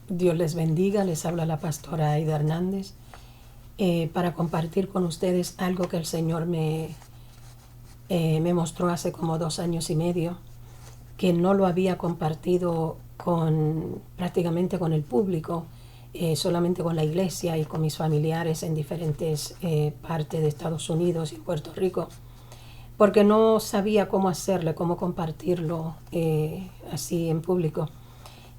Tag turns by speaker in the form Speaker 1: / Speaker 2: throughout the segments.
Speaker 1: Dios les bendiga, les habla la pastora Aida Hernández para compartir con ustedes algo que el Señor me mostró hace como 2 años y medio, que no lo había compartido prácticamente con el público, solamente con la iglesia y con mis familiares en diferentes partes de Estados Unidos y en Puerto Rico, porque no sabía cómo hacerle, cómo compartirlo así en público.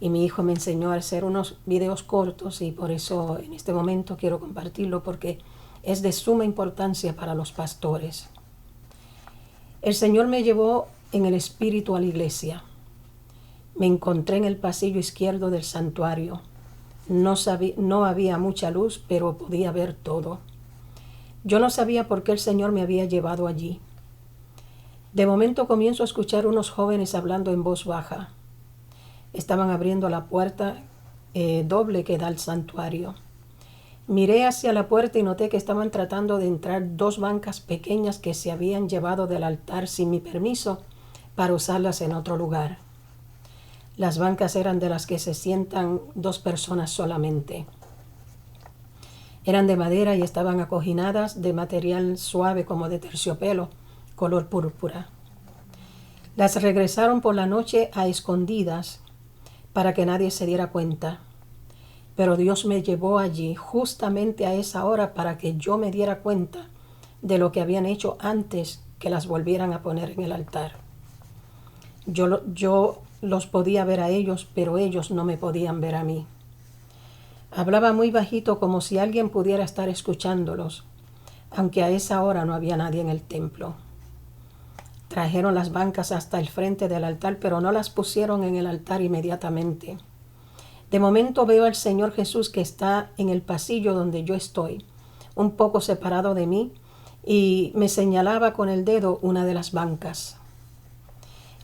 Speaker 1: Y mi hijo me enseñó a hacer unos videos cortos y por eso en este momento quiero compartirlo porque es de suma importancia para los pastores. El Señor me llevó en el espíritu a la iglesia. Me encontré en el pasillo izquierdo del santuario. No había mucha luz, pero podía ver todo. Yo no sabía por qué el Señor me había llevado allí. De momento comienzo a escuchar unos jóvenes hablando en voz baja. Estaban abriendo la puerta doble que da al santuario. Miré hacia la puerta y noté que estaban tratando de entrar 2 bancas pequeñas que se habían llevado del altar sin mi permiso para usarlas en otro lugar. Las bancas eran de las que se sientan 2 personas solamente. Eran de madera y estaban acojinadas de material suave como de terciopelo, color púrpura. Las regresaron por la noche a escondidas para que nadie se diera cuenta. Pero Dios me llevó allí justamente a esa hora para que yo me diera cuenta de lo que habían hecho antes que las volvieran a poner en el altar. Yo los podía ver a ellos, pero ellos no me podían ver a mí. Hablaba muy bajito como si alguien pudiera estar escuchándolos, aunque a esa hora no había nadie en el templo. Trajeron las bancas hasta el frente del altar, pero no las pusieron en el altar inmediatamente. De momento veo al Señor Jesús que está en el pasillo donde yo estoy, un poco separado de mí, y me señalaba con el dedo una de las bancas.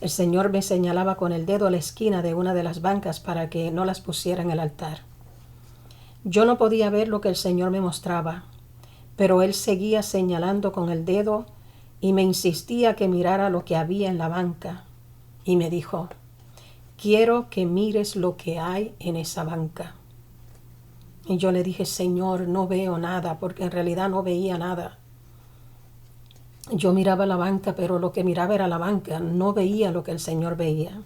Speaker 1: El Señor me señalaba con el dedo a la esquina de una de las bancas para que no las pusiera en el altar. Yo no podía ver lo que el Señor me mostraba, pero Él seguía señalando con el dedo y me insistía que mirara lo que había en la banca. Y me dijo: quiero que mires lo que hay en esa banca. Y yo le dije: Señor, no veo nada, porque en realidad no veía nada. Yo miraba la banca, pero lo que miraba era la banca, no veía lo que el Señor veía.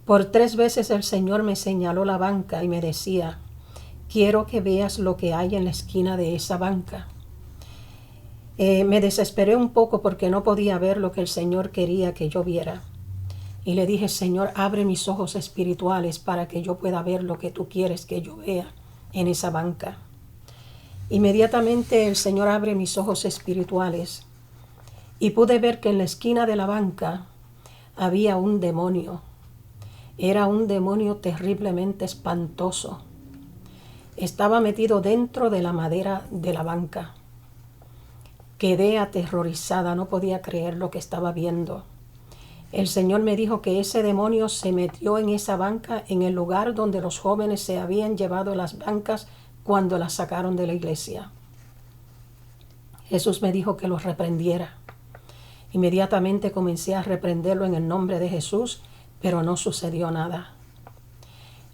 Speaker 1: Por 3 veces el Señor me señaló la banca y me decía: quiero que veas lo que hay en la esquina de esa banca. Me desesperé un poco porque no podía ver lo que el Señor quería que yo viera. Y le dije: Señor, abre mis ojos espirituales para que yo pueda ver lo que tú quieres que yo vea en esa banca. Inmediatamente el Señor abre mis ojos espirituales y pude ver que en la esquina de la banca había un demonio. Era un demonio terriblemente espantoso. Estaba metido dentro de la madera de la banca. Quedé aterrorizada, no podía creer lo que estaba viendo. El Señor me dijo que ese demonio se metió en esa banca, en el lugar donde los jóvenes se habían llevado las bancas cuando las sacaron de la iglesia. Jesús me dijo que los reprendiera. Inmediatamente comencé a reprenderlo en el nombre de Jesús, pero no sucedió nada.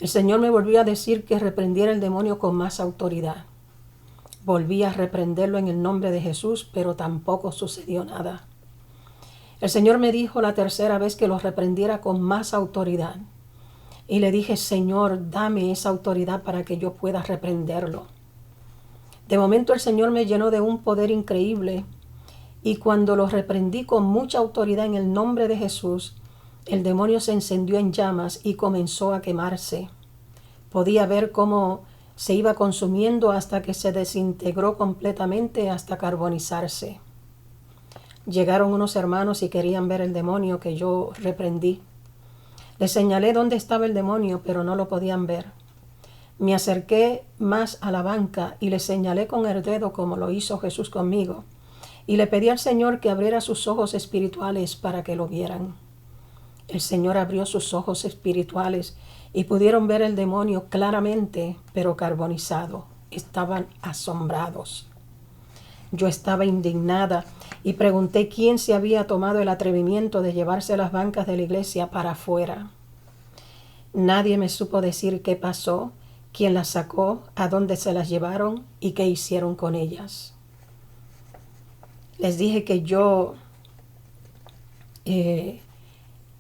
Speaker 1: El Señor me volvió a decir que reprendiera el demonio con más autoridad. Volví a reprenderlo en el nombre de Jesús, pero tampoco sucedió nada. El Señor me dijo la 3ª vez que lo reprendiera con más autoridad. Y le dije: Señor, dame esa autoridad para que yo pueda reprenderlo. De momento el Señor me llenó de un poder increíble. Y cuando lo reprendí con mucha autoridad en el nombre de Jesús, el demonio se encendió en llamas y comenzó a quemarse. Podía ver cómo se iba consumiendo hasta que se desintegró completamente, hasta carbonizarse. Llegaron unos hermanos y querían ver el demonio que yo reprendí. Les señalé dónde estaba el demonio, pero no lo podían ver. Me acerqué más a la banca y le señalé con el dedo como lo hizo Jesús conmigo. Y le pedí al Señor que abriera sus ojos espirituales para que lo vieran. El Señor abrió sus ojos espirituales y pudieron ver el demonio claramente, pero carbonizado. Estaban asombrados. Yo estaba indignada y pregunté quién se había tomado el atrevimiento de llevarse las bancas de la iglesia para afuera. Nadie me supo decir qué pasó, quién las sacó, a dónde se las llevaron y qué hicieron con ellas. Les dije que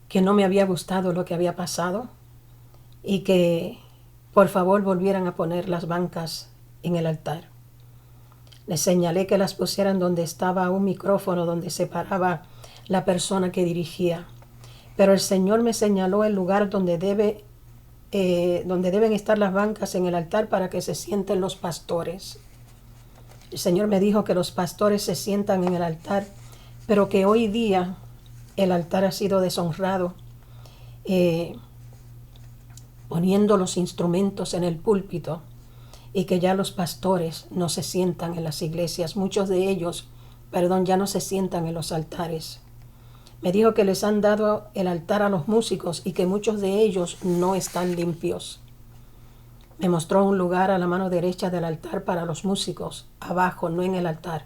Speaker 1: que no me había gustado lo que había pasado y que por favor volvieran a poner las bancas en el altar. Les señalé que las pusieran donde estaba un micrófono, donde se paraba la persona que dirigía. Pero el Señor me señaló el lugar donde deben estar las bancas en el altar para que se sienten los pastores. El Señor me dijo que los pastores se sientan en el altar, pero que hoy día el altar ha sido deshonrado, poniendo los instrumentos en el púlpito, y que ya los pastores no se sientan en las iglesias. Muchos de ellos, ya no se sientan en los altares. Me dijo que les han dado el altar a los músicos y que muchos de ellos no están limpios. Me mostró un lugar a la mano derecha del altar para los músicos, abajo, no en el altar.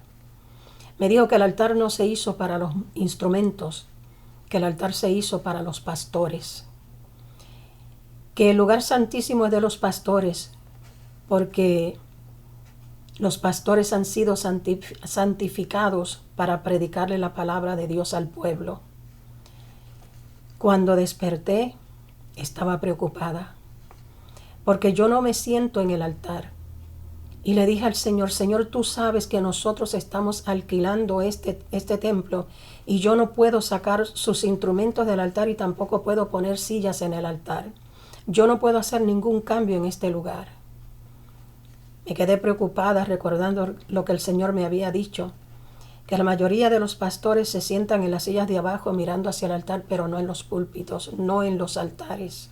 Speaker 1: Me dijo que el altar no se hizo para los instrumentos, que el altar se hizo para los pastores. Que el lugar santísimo es de los pastores, porque los pastores han sido santificados para predicarle la palabra de Dios al pueblo. Cuando desperté, estaba preocupada, porque yo no me siento en el altar. Y le dije al Señor, Señor, tú sabes que nosotros estamos alquilando este templo y yo no puedo sacar sus instrumentos del altar y tampoco puedo poner sillas en el altar. Yo no puedo hacer ningún cambio en este lugar. Me quedé preocupada recordando lo que el Señor me había dicho, que la mayoría de los pastores se sientan en las sillas de abajo mirando hacia el altar, pero no en los púlpitos, no en los altares.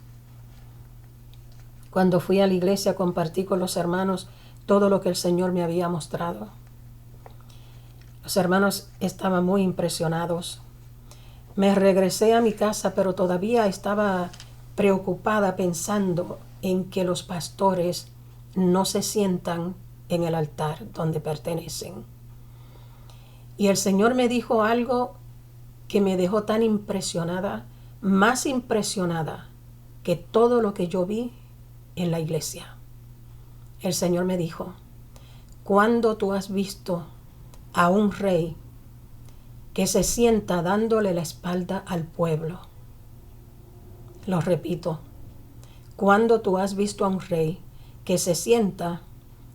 Speaker 1: Cuando fui a la iglesia compartí con los hermanos todo lo que el Señor me había mostrado. Los hermanos estaban muy impresionados. Me regresé a mi casa, pero todavía estaba preocupada pensando en que los pastores no se sientan en el altar donde pertenecen. Y el Señor me dijo algo que me dejó tan impresionada, más impresionada que todo lo que yo vi en la iglesia. El Señor me dijo, ¿cuándo tú has visto a un rey que se sienta dándole la espalda al pueblo? Lo repito, ¿cuándo tú has visto a un rey que se sienta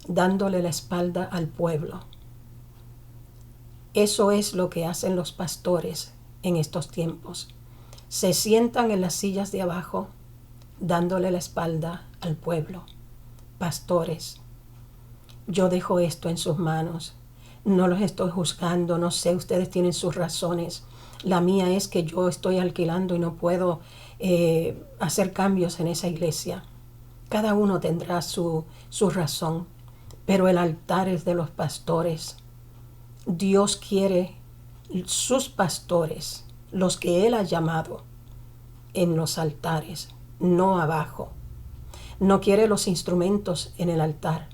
Speaker 1: dándole la espalda al pueblo? Eso es lo que hacen los pastores en estos tiempos. Se sientan en las sillas de abajo, dándole la espalda al pueblo. Pastores, yo dejo esto en sus manos. No los estoy juzgando, no sé, ustedes tienen sus razones. La mía es que yo estoy alquilando y no puedo hacer cambios en esa iglesia. Cada uno tendrá su razón, pero el altar es de los pastores. Dios quiere sus pastores, los que Él ha llamado, en los altares, no abajo. No quiere los instrumentos en el altar,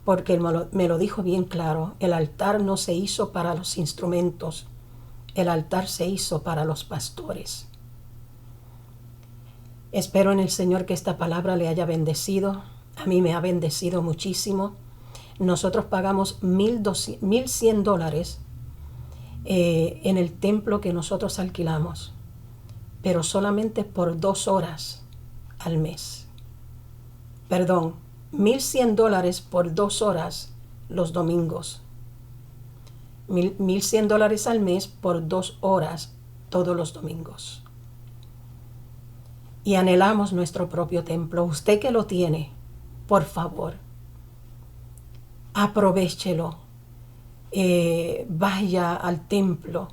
Speaker 1: porque me lo dijo bien claro, el altar no se hizo para los instrumentos, el altar se hizo para los pastores. Espero en el Señor que esta palabra le haya bendecido. A mí me ha bendecido muchísimo. Nosotros pagamos $1,100 en el templo que nosotros alquilamos, pero solamente por 2 horas al mes. Perdón, $1,100 por 2 horas los domingos. $1,100 al mes por 2 horas todos los domingos. Y anhelamos nuestro propio templo. Usted que lo tiene, por favor, aprovéchelo. Vaya al templo.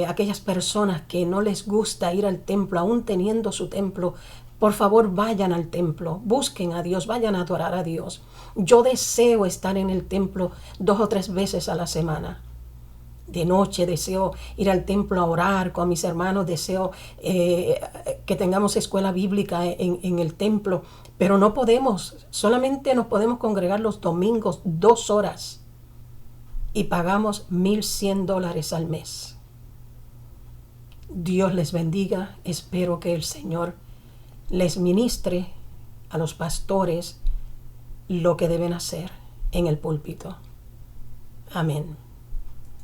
Speaker 1: Aquellas personas que no les gusta ir al templo, aún teniendo su templo, por favor vayan al templo, busquen a Dios, vayan a adorar a Dios. Yo deseo estar en el templo 2 o 3 veces a la semana. De noche deseo ir al templo a orar con mis hermanos, deseo que tengamos escuela bíblica en el templo, pero no podemos, solamente nos podemos congregar los domingos 2 horas y pagamos $1,100 al mes. Dios les bendiga, espero que el Señor les ministre a los pastores lo que deben hacer en el púlpito. Amén.